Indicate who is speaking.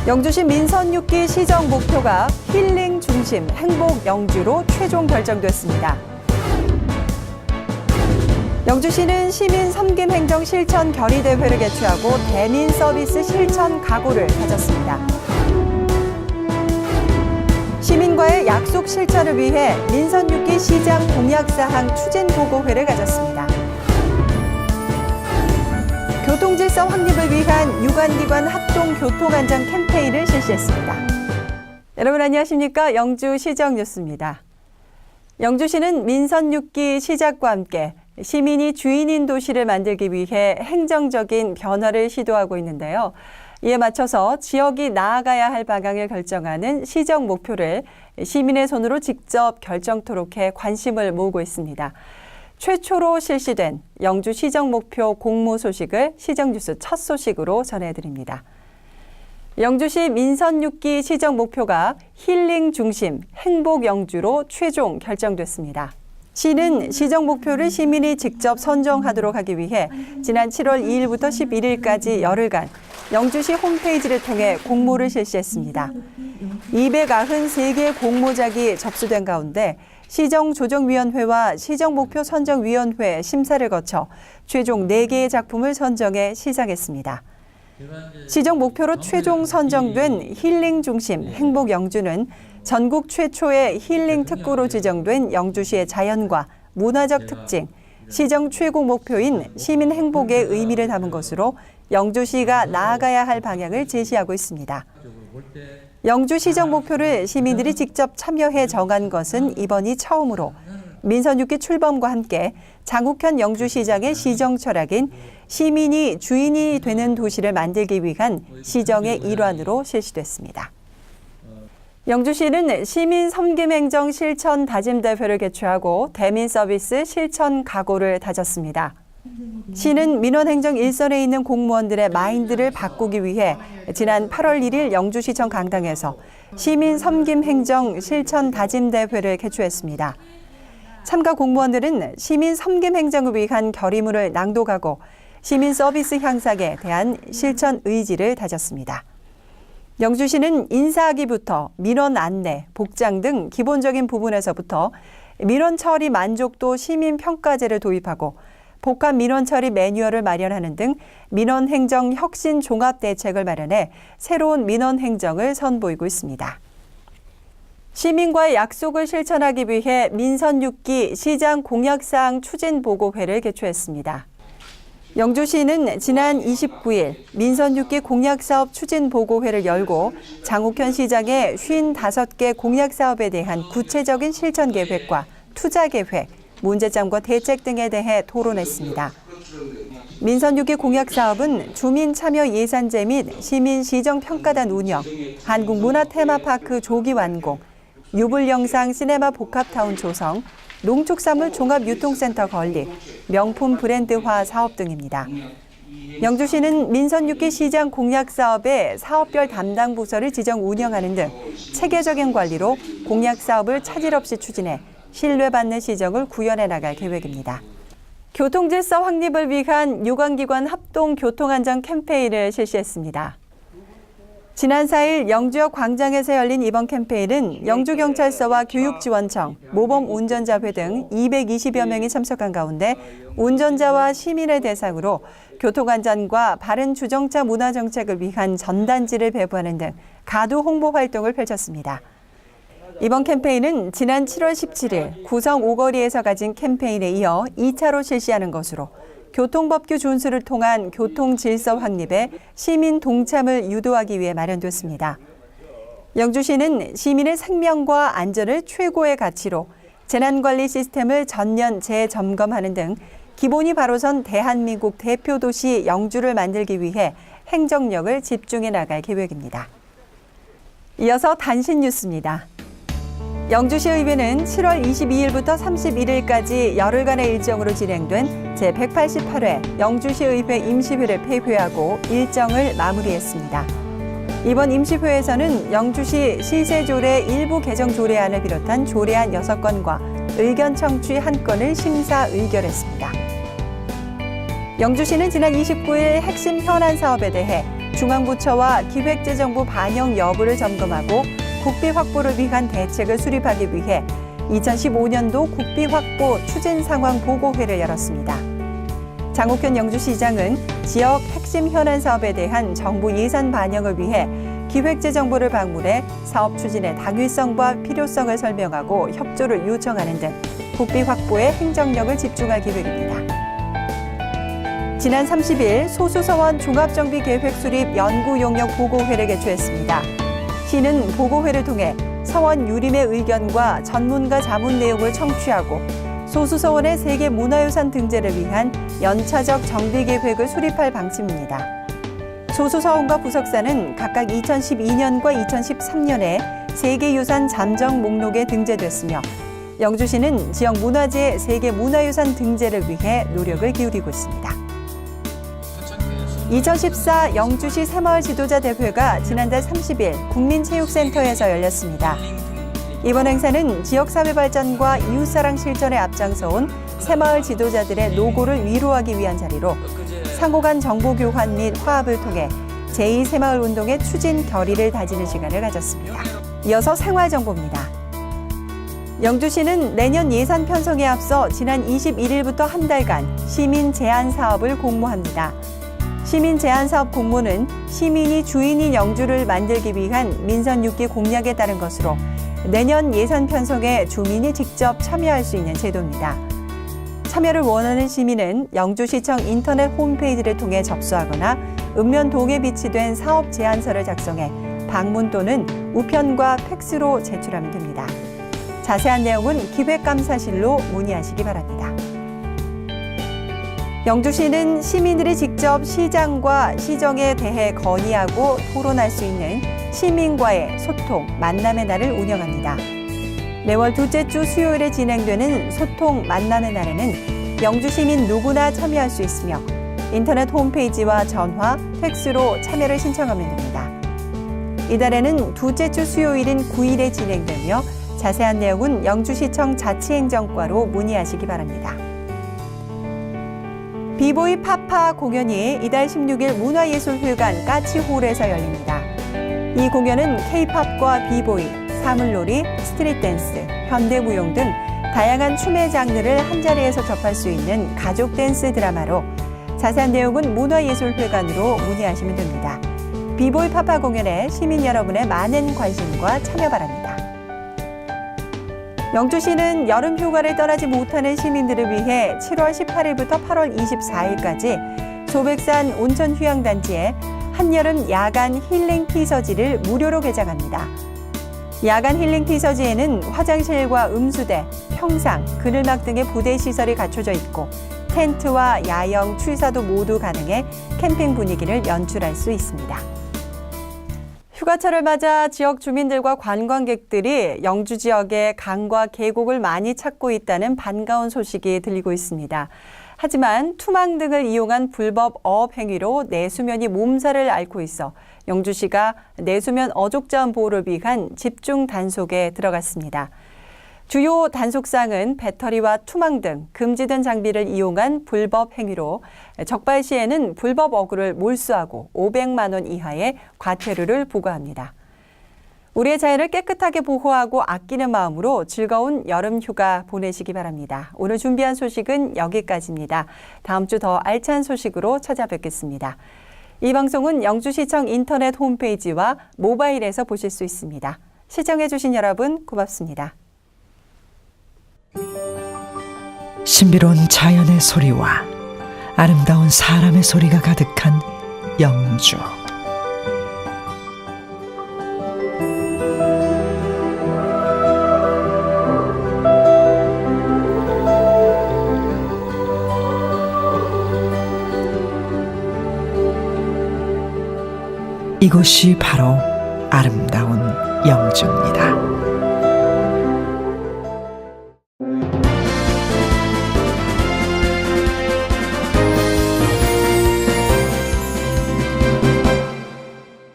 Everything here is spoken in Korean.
Speaker 1: 영주시 민선 6기 시정 목표가 힐링 중심 행복 영주로 최종 결정됐습니다. 영주시는 시민 섬김 행정 실천 결의대회를 개최하고 대민 서비스 실천 각오를 다졌습니다. 시민과의 약속 실천을 위해 민선 6기 시장 공약사항 추진보고회를 가졌습니다. 교통질서 확립을 위한 유관기관 합동교통안전 캠페인을 실시했습니다. 여러분 안녕하십니까? 영주시정 뉴스입니다. 영주시는 민선 6기 시작과 함께 시민이 주인인 도시를 만들기 위해 행정적인 변화를 시도하고 있는데요. 이에 맞춰서 지역이 나아가야 할 방향을 결정하는 시정 목표를 시민의 손으로 직접 결정토록 해 관심을 모으고 있습니다. 최초로 실시된 영주 시정 목표 공모 소식을 시정뉴스 첫 소식으로 전해드립니다. 영주시 민선 6기 시정 목표가 힐링 중심 행복 영주로 최종 결정됐습니다. 시는 시정 목표를 시민이 직접 선정하도록 하기 위해 지난 7월 2일부터 11일까지 열흘간 영주시 홈페이지를 통해 공모를 실시했습니다. 293개의 공모작이 접수된 가운데 시정조정위원회와 시정목표 선정위원회 심사를 거쳐 최종 4개의 작품을 선정해 시상했습니다. 시정목표로 최종 선정된 힐링 중심 행복 영주는 전국 최초의 힐링 특구로 지정된 영주시의 자연과 문화적 특징, 시정 최고 목표인 시민 행복의 의미를 담은 것으로 영주시가 나아가야 할 방향을 제시하고 있습니다. 영주 시정 목표를 시민들이 직접 참여해 정한 것은 이번이 처음으로 민선 6기 출범과 함께 장욱현 영주시장의 시정 철학인 시민이 주인이 되는 도시를 만들기 위한 시정의 일환으로 실시됐습니다. 영주시는 시민 섬김 행정 실천 다짐 대회를 개최하고 대민 서비스 실천 각오를 다졌습니다. 시는 민원행정 일선에 있는 공무원들의 마인드를 바꾸기 위해 지난 8월 1일 영주시청 강당에서 시민 섬김 행정 실천 다짐 대회를 개최했습니다. 참가 공무원들은 시민 섬김 행정을 위한 결의문을 낭독하고 시민 서비스 향상에 대한 실천 의지를 다졌습니다. 영주시는 인사하기부터 민원 안내, 복장 등 기본적인 부분에서부터 민원 처리 만족도 시민 평가제를 도입하고 복합 민원 처리 매뉴얼을 마련하는 등 민원 행정 혁신 종합 대책을 마련해 새로운 민원 행정을 선보이고 있습니다. 시민과의 약속을 실천하기 위해 민선 6기 시장 공약사항 추진보고회를 개최했습니다. 영주시는 지난 29일 민선 6기 공약사업 추진보고회를 열고 장욱현 시장의 55개 공약사업에 대한 구체적인 실천 계획과 투자 계획, 문제점과 대책 등에 대해 토론했습니다. 민선 6기 공약사업은 주민 참여 예산제 및 시민 시정평가단 운영, 한국문화테마파크 조기 완공, 유불영상 시네마 복합타운 조성, 농축산물 종합유통센터 건립, 명품 브랜드화 사업 등입니다. 영주시는 민선 6기 시장 공약사업의 사업별 담당 부서를 지정 운영하는 등 체계적인 관리로 공약사업을 차질 없이 추진해 신뢰받는 시정을 구현해 나갈 계획입니다. 교통질서 확립을 위한 유관기관 합동교통안전 캠페인을 실시했습니다. 지난 4일 영주역 광장에서 열린 이번 캠페인은 영주경찰서와 교육지원청, 모범운전자회 등 220여 명이 참석한 가운데 운전자와 시민을 대상으로 교통안전과 바른 주정차 문화정책을 위한 전단지를 배부하는 등 가두 홍보 활동을 펼쳤습니다. 이번 캠페인은 지난 7월 17일 구성 5거리에서 가진 캠페인에 이어 2차로 실시하는 것으로 교통법규 준수를 통한 교통질서 확립에 시민 동참을 유도하기 위해 마련됐습니다. 영주시는 시민의 생명과 안전을 최고의 가치로 재난관리 시스템을 전면 재점검하는 등 기본이 바로 선 대한민국 대표 도시 영주를 만들기 위해 행정력을 집중해 나갈 계획입니다. 이어서 단신 뉴스입니다. 영주시의회는 7월 22일부터 31일까지 열흘간의 일정으로 진행된 제188회 영주시의회 임시회를 폐회하고 일정을 마무리했습니다. 이번 임시회에서는 영주시 시세조례 일부 개정 조례안을 비롯한 조례안 6건과 의견 청취 1건을 심사 의결했습니다. 영주시는 지난 29일 핵심 현안 사업에 대해 중앙부처와 기획재정부 반영 여부를 점검하고 국비 확보를 위한 대책을 수립하기 위해 2015년도 국비 확보 추진 상황 보고회를 열었습니다. 장옥현 영주시장은 지역 핵심 현안 사업에 대한 정부 예산 반영을 위해 기획재정부를 방문해 사업 추진의 당위성과 필요성을 설명하고 협조를 요청하는 등 국비 확보에 행정력을 집중할 계획입니다. 지난 30일 소수서원 종합정비계획 수립 연구용역 보고회를 개최했습니다. 시는 보고회를 통해 서원 유림의 의견과 전문가 자문 내용을 청취하고 소수서원의 세계 문화유산 등재를 위한 연차적 정비계획을 수립할 방침입니다. 소수서원과 부석사는 각각 2012년과 2013년에 세계유산 잠정 목록에 등재됐으며 영주시는 지역 문화재 세계 문화유산 등재를 위해 노력을 기울이고 있습니다. 2014 영주시 새마을 지도자 대회가 지난달 30일 국민체육센터에서 열렸습니다. 이번 행사는 지역사회 발전과 이웃사랑 실천에 앞장서온 새마을 지도자들의 노고를 위로하기 위한 자리로 상호간 정보 교환 및 화합을 통해 제2새마을 운동의 추진 결의를 다지는 시간을 가졌습니다. 이어서 생활정보입니다. 영주시는 내년 예산 편성에 앞서 지난 21일부터 한 달간 시민 제안 사업을 공모합니다. 시민 제안 사업 공모는 시민이 주인인 영주를 만들기 위한 민선 6기 공약에 따른 것으로 내년 예산 편성에 주민이 직접 참여할 수 있는 제도입니다. 참여를 원하는 시민은 영주시청 인터넷 홈페이지를 통해 접수하거나 읍면동에 비치된 사업 제안서를 작성해 방문 또는 우편과 팩스로 제출하면 됩니다. 자세한 내용은 기획감사실로 문의하시기 바랍니다. 영주시는 시민들이 직접 시장과 시정에 대해 건의하고 토론할 수 있는 시민과의 소통, 만남의 날을 운영합니다. 매월 둘째 주 수요일에 진행되는 소통, 만남의 날에는 영주 시민 누구나 참여할 수 있으며 인터넷 홈페이지와 전화, 팩스로 참여를 신청하면 됩니다. 이달에는 둘째 주 수요일인 9일에 진행되며 자세한 내용은 영주시청 자치행정과로 문의하시기 바랍니다. 비보이 파파 공연이 이달 16일 문화예술회관 까치홀에서 열립니다. 이 공연은 K-팝과 비보이, 사물놀이, 스트릿댄스, 현대무용 등 다양한 춤의 장르를 한자리에서 접할 수 있는 가족 댄스 드라마로 자세한 내용은 문화예술회관으로 문의하시면 됩니다. 비보이 파파 공연에 시민 여러분의 많은 관심과 참여 바랍니다. 영주시는 여름 휴가를 떠나지 못하는 시민들을 위해 7월 18일부터 8월 24일까지 소백산 온천휴양단지에 한여름 야간 힐링 피서지를 무료로 개장합니다. 야간 힐링 피서지에는 화장실과 음수대, 평상, 그늘막 등의 부대 시설이 갖춰져 있고 텐트와 야영, 취사도 모두 가능해 캠핑 분위기를 연출할 수 있습니다. 휴가철을 맞아 지역 주민들과 관광객들이 영주 지역의 강과 계곡을 많이 찾고 있다는 반가운 소식이 들리고 있습니다. 하지만 투망 등을 이용한 불법 어업 행위로 내수면이 몸살을 앓고 있어 영주시가 내수면 어족자원 보호를 위한 집중 단속에 들어갔습니다. 주요 단속사항은 배터리와 투망 등 금지된 장비를 이용한 불법 행위로 적발 시에는 불법 어구를 몰수하고 500만 원 이하의 과태료를 부과합니다. 우리의 자연을 깨끗하게 보호하고 아끼는 마음으로 즐거운 여름 휴가 보내시기 바랍니다. 오늘 준비한 소식은 여기까지입니다. 다음 주 더 알찬 소식으로 찾아뵙겠습니다. 이 방송은 영주시청 인터넷 홈페이지와 모바일에서 보실 수 있습니다. 시청해 주신 여러분 고맙습니다.
Speaker 2: 신비로운 자연의 소리와 아름다운 사람의 소리가 가득한 영주. 이곳이 바로 아름다운 영주입니다.